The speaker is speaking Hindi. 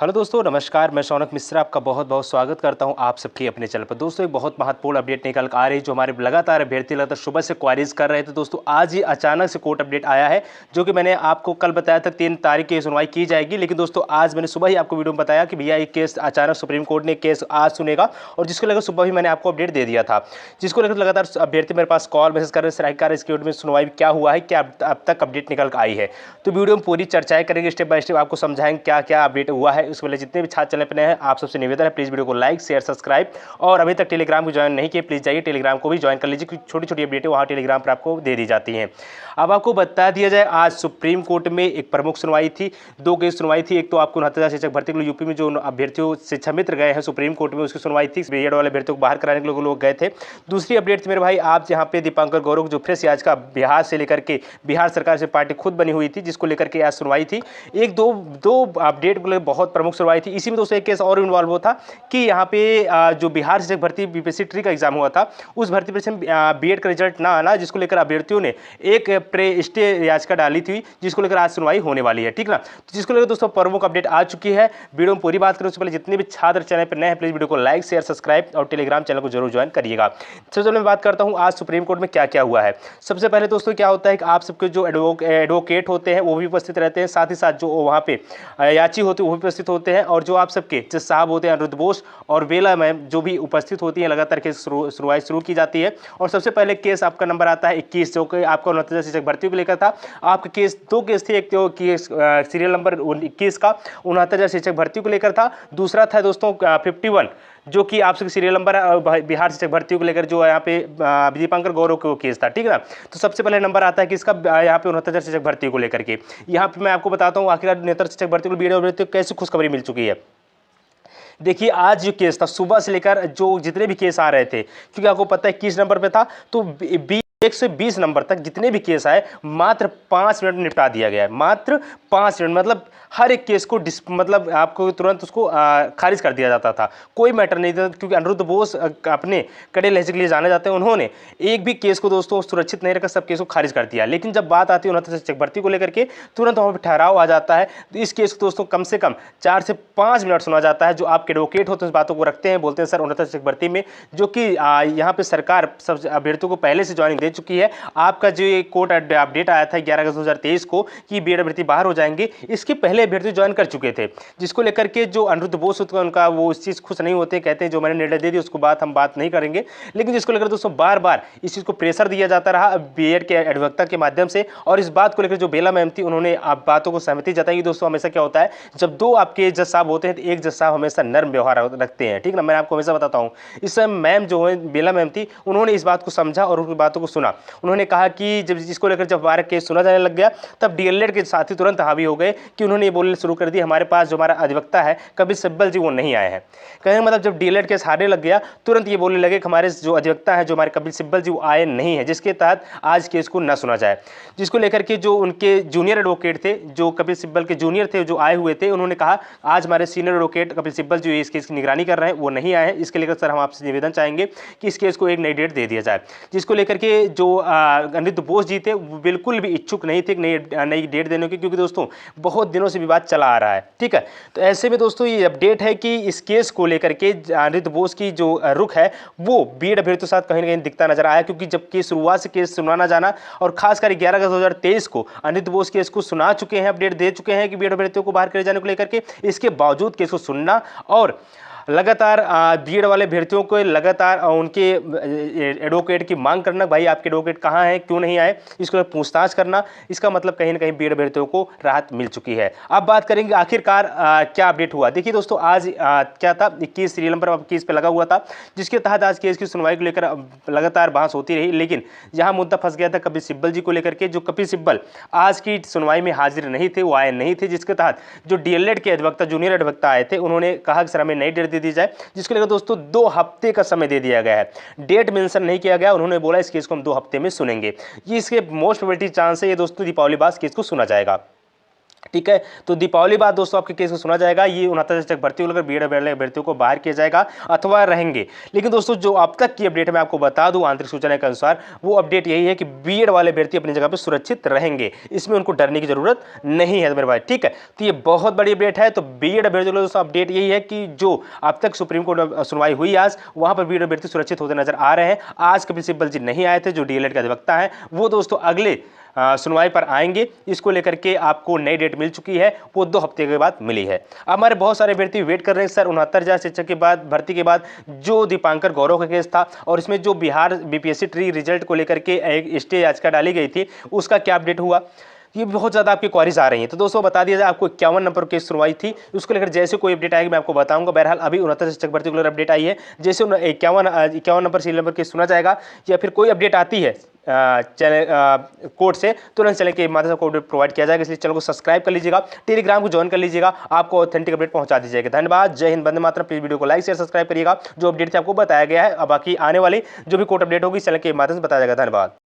हेलो दोस्तों, नमस्कार। मैं शौनक मिश्रा आपका बहुत बहुत स्वागत करता हूं आप सबके अपने चैनल पर। दोस्तों, एक बहुत महत्वपूर्ण अपडेट निकल आ रही है जो हमारे लगातार अभ्यर्थी लगातार सुबह से क्वारीज कर रहे थे। दोस्तों, आज ही अचानक से कोर्ट अपडेट आया है जो कि मैंने आपको कल बताया था 3 तारीख की सुनवाई की जाएगी। लेकिन दोस्तों, आज मैंने सुबह ही आपको वीडियो में बताया कि भैया एक केस अचानक सुप्रीम कोर्ट ने केस आज सुनेगा, और जिसको लेकर सुबह ही मैंने आपको अपडेट दे दिया था। जिसको लेकर लगातार अभ्यर्थी मेरे पास कॉल मैसेज कर रहे सरकार इसके में सुनवाई क्या हुआ है, क्या अब तक अपडेट निकल आई है। तो वीडियो में पूरी चर्चाएं करेंगे, स्टेप बाय स्टेप आपको समझाएंगे क्या क्या अपडेट हुआ है। उसके पहले जितने भी छात्र चैनल पर नए हैं आप सबसे निवेदन है, प्लीज़ वीडियो को लाइक शेयर सब्सक्राइब, और अभी तक टेलीग्राम को ज्वाइन नहीं किए प्लीज़ जाइए टेलीग्राम को भी ज्वाइन कर लीजिए, क्योंकि छोटी छोटी अपडेटें वहाँ टेलीग्राम पर आपको दे दी जाती हैं। अब आपको बता दिया जाए, आज सुप्रीम कोर्ट में एक प्रमुख सुनवाई थी, 2 केस सुनवाई थी। एक तो आपको 69,000 शिक्षक भर्ती के लिए यूपी में जो अभ्यर्थियों शिक्षा मित्र गए हैं सुप्रीम कोर्ट में, उसकी सुनवाई थी। बीएड वाले अभ्यर्थियों को बाहर कराने के लोग गए थे। दूसरी अपडेट थी मेरे भाई, आप यहाँ पे दीपांकर गौरव जो फ्रेश याचिका बिहार से लेकर के बिहार सरकार से पार्टी खुद बनी हुई थी, जिसको लेकर के आज सुनवाई थी। एक दो अपडेट को लेकर बहुत प्रमुख सुनवाई थी। इसी में दोस्तों एक केस और इन्वॉल्व हुआ था कि यहाँ पे जो बिहार शिक्षक भर्ती बीपीएससी ट्री का एग्जाम हुआ था, उस भर्ती परीक्षा में बीएड का रिजल्ट ना आना, जिसको लेकर अभ्यर्थियों ने एक प्रे स्टे याचिका डाली थी, जिसको लेकर आज सुनवाई होने वाली है। ठीक ना, तो जिसको लेकर दोस्तों प्रमुख अपडेट आ चुकी है। वीडियो में पूरी बात करें उससे पहले जितने भी छात्र चैनल पर नए हैं प्लीज वीडियो को लाइक शेयर सब्सक्राइब और टेलीग्राम चैनल को जरूर ज्वाइन करिएगा। सबसे पहले मैं बात करता हूँ आज सुप्रीम कोर्ट में क्या क्या हुआ है। सबसे पहले दोस्तों क्या होता है कि आप सबके जो एडवोकेट होते हैं वो भी उपस्थित रहते हैं, साथ ही साथ जो वहाँ पे याची होती है वो भी उपस्थित होते हैं, और जो आप सबके जज साहब होते हैं अनिरुद्ध बोस और बेला मैम जो भी उपस्थित होती हैं। लगातार केस सुनवाई शुरू की जाती है, और सबसे पहले केस आपका नंबर आता है 21, जो कि आपका 69,000 शिक्षक भर्ती को लेकर था। आपका केस 2 केस थे, एक तो केस सीरियल नंबर 21 का 69,000 शिक्षक भर्ती को लेकर था। दूसरा था दोस्तों 51, जो कि आपसे सीरियल नंबर बिहार शिक्षक भर्ती को लेकर जो यहाँ पे दीपांकर गौरव को केस था। ठीक है ना, तो सबसे पहले नंबर आता है कि इसका यहाँ पे 69,000 शिक्षक भर्ती को लेकर के। यहाँ पे मैं आपको बताता हूँ आखिर नेतर शिक्षक भर्ती को बीएड कैसी खुशखबरी मिल चुकी है। देखिए, आज जो केस था सुबह से लेकर जो जितने भी केस आ रहे थे, क्योंकि आपको पता है 21 नंबर पे था, तो 120 नंबर तक जितने भी केस आए मात्र 5 मिनट में निपटा दिया गया है। मात्र 5 मिनट, मतलब हर एक केस को मतलब आपको तुरंत उसको खारिज कर दिया जाता था, कोई मैटर नहीं था। क्योंकि अनिरुद्ध बोस अपने कड़े लहजे के लिए जाने जाते हैं, उन्होंने एक भी केस को दोस्तों सुरक्षित नहीं रखा, सब केस को खारिज कर दिया। लेकिन जब बात आती है 69,000 शिक्षक भर्ती को लेकर के, तुरंत वहाँ पर ठहराव आ जाता है। तो इस केस को दोस्तों कम से कम 4 से 5 मिनट सुना जाता है। जो आपके एडवोकेट होते हैं उस बातों को रखते हैं, बोलते हैं सर 69,000 शिक्षक भर्ती में जो कि यहाँ पे सरकार सब अभ्यर्थियों को पहले से ज्वाइनिंग दे चुकी है। आपका जो ये कोर्ट अपडेट आया था 11 अगस्त 2023 को कि बीएड अभ्यर्थी बाहर हो जाएंगे, इसके पहले अभ्यर्थी ज्वाइन कर चुके थे, जिसको लेकर के जो अनिरुद्ध बोस होते हैं उनका वो इस चीज़ खुश नहीं होते, कहते हैं जो मैंने निर्णय दे दिया उसको हम बात नहीं करेंगे। लेकिन जिसको लेकर दोस्तों बार बार इस चीज़ को प्रेशर दिया जाता रहा बीएड के अधिवक्ता के माध्यम से, और इस बात को लेकर जो बेला मैम थी उन्होंने आप बातों को सहमति जताई। दोस्तों हमेशा क्या होता है, जब 2 आपके जज साहब होते हैं तो एक जज साहब हमेशा नर्म व्यवहार रखते हैं। ठीक ना, मैं आपको हमेशा बताता हूँ। इस समय मैम जो है बेला मैम थी, उन्होंने इस बात को समझा और उनकी बातों को सुना। उन्होंने कहा कि जब इसको लेकर जब हमारा केस सुना जाने लग गया, तब डीएलएड के साथी तुरंत हावी हो गए कि उन्होंने ये बोलने शुरू कर दी हमारे पास जो हमारा अधिवक्ता है कपिल सिब्बल जी वो नहीं आए हैं। कहने का मतलब जब डीएलएड केस हारने लग गया, तुरंत ये बोलने लगे कि हमारे जो अधिवक्ता है जो हमारे कपिल सिब्बल जी वो आए नहीं है, जिसके तहत आज केस को न सुना जाए। जिसको लेकर के जो उनके जूनियर एडवोकेट थे, जो कपिल सिब्बल के जूनियर थे जो आए हुए थे, उन्होंने कहा आज हमारे सीनियर एडवोकेट कपिल सिब्बल जो इस केस की निगरानी कर रहे हैं वो नहीं आए हैं, इसके लेकर सर हम आपसे निवेदन चाहेंगे कि इस केस को एक नई डेट दे दिया जाए। जिसको लेकर के जो अनिरुद्ध बोस जी थे वो बिल्कुल भी इच्छुक नहीं थे नई डेट देने की, क्योंकि दोस्तों बहुत दिनों से विवाद चला आ रहा है। ठीक है, तो ऐसे में दोस्तों ये अपडेट है कि इस केस को लेकर के अनिरुद्ध बोस की जो रुख है वो बीएड अभ्यर्थियों के साथ कहीं ना कहीं दिखता नजर आया, क्योंकि जब केस शुरुआत से केस सुनाना जाना, और खासकर 11 अगस्त 2023 को अनिरुद्ध बोस केस को सुना चुके हैं, अपडेट दे चुके हैं कि बीएड अभ्यर्थियों को बाहर करे जाने को लेकर के, इसके बावजूद केस को सुनना और लगातार बीएड वाले अभ्यर्थियों को लगातार उनके एडवोकेट की मांग करना, भाई आपके एडवोकेट कहाँ हैं, क्यों नहीं आए, इसको पूछताछ करना, इसका मतलब कहीं ना कहीं बीएड अभ्यर्थियों को राहत मिल चुकी है। अब बात करेंगे आखिरकार क्या अपडेट हुआ। देखिए दोस्तों, आज क्या था, 21 सीरियल नंबर केस पे लगा हुआ था, जिसके तहत आज केस की सुनवाई को लेकर लगातार बहस होती रही। लेकिन यहाँ मुद्दा फंस गया था कपिल सिब्बल जी को लेकर के। जो कपिल सिब्बल आज की सुनवाई में हाजिर नहीं थे, वो आए नहीं थे, जिसके तहत जो डीएलएड के अधिवक्ता जूनियर अधिवक्ता आए थे, उन्होंने कहा कि सर हमें नई डेट दे दी जाए, जिसको लेकर दोस्तों 2 हफ्ते का समय दे दिया गया है। डेट मेंशन नहीं किया गया, उन्होंने बोला इस केस को हम 2 हफ्ते में सुनेंगे। ये इसके मोस्ट प्रोबेबिलिटी चांस है ये दोस्तों दीपावली बाद केस को सुना जाएगा। ठीक है। तो दीपावली बाद दोस्तों आपके केस को सुना जाएगा, ये 69 शिक्षक भर्ती होकर बीएड अभ्यर्थियों को बाहर किया जाएगा अथवा रहेंगे। लेकिन दोस्तों जो अब तक की अपडेट मैं आपको बता दूं आंतरिक सूचना के अनुसार, वो अपडेट यही है कि बीएड वाले अभ्यर्थी अपनी जगह पर सुरक्षित रहेंगे, इसमें उनको डरने की जरूरत नहीं है मेरे भाई। ठीक है, तो ये बहुत बड़ी अपडेट है। तो बीएड अभ्यर्थियों के लिए दोस्तों अपडेट यही है कि जो अब तक सुप्रीम कोर्ट में सुनवाई हुई आज, वहां पर बीएड अभ्यर्थी सुरक्षित होते नजर आ रहे हैं। आज कपिल सिब्बल जी नहीं आए थे, जो डीएलएड के अधिवक्ता हैं, वो दोस्तों अगले सुनवाई पर आएंगे। इसको लेकर के आपको नई डेट मिल चुकी है, वो 2 हफ्ते के बाद मिली है। अब हमारे बहुत सारे अभ्यर्थी वेट कर रहे हैं सर 69,000 शिक्षक के बाद भर्ती के बाद जो दीपांकर गौरव का केस था और इसमें जो बिहार बीपीएससी ट्री रिजल्ट को लेकर के एक स्टे याचिका डाली गई थी, उसका क्या अपडेट हुआ। ये बहुत ज़्यादा आपकी क्वारीज आ रही हैं। तो दोस्तों बता दिया जाए, आपको 51 नंबर केस सुनवाई थी, उसको लेकर जैसे कोई अपडेट आएगी मैं आपको बताऊंगा। बहरहाल अभी 69 शिक्षक भर्ती को लेकर अपडेट आई है। जैसे 51 नंबर सीरियल नंबर केस सुना जाएगा या फिर कोई अपडेट आती है चैनल कोर्ट से, तुरंत चैनल के माध्यम से आपको अपडेट प्रोवाइड किया जाएगा। इसलिए चैनल को सब्सक्राइब कर लीजिएगा, टेलीग्राम को ज्वाइन कर लीजिएगा, आपको ऑथेंटिक अपडेट पहुंचा दी जाएगी। धन्यवाद, जय हिंद, वंदे मातरम। प्लीज वीडियो को लाइक शेयर सब्सक्राइब करिएगा। जो अपडेट थे आपको बताया गया है, अब बाकी आने वाली जो भी कोर्ट अपडेट होगी चैनल के माध्यम से बताया जाएगा। धन्यवाद।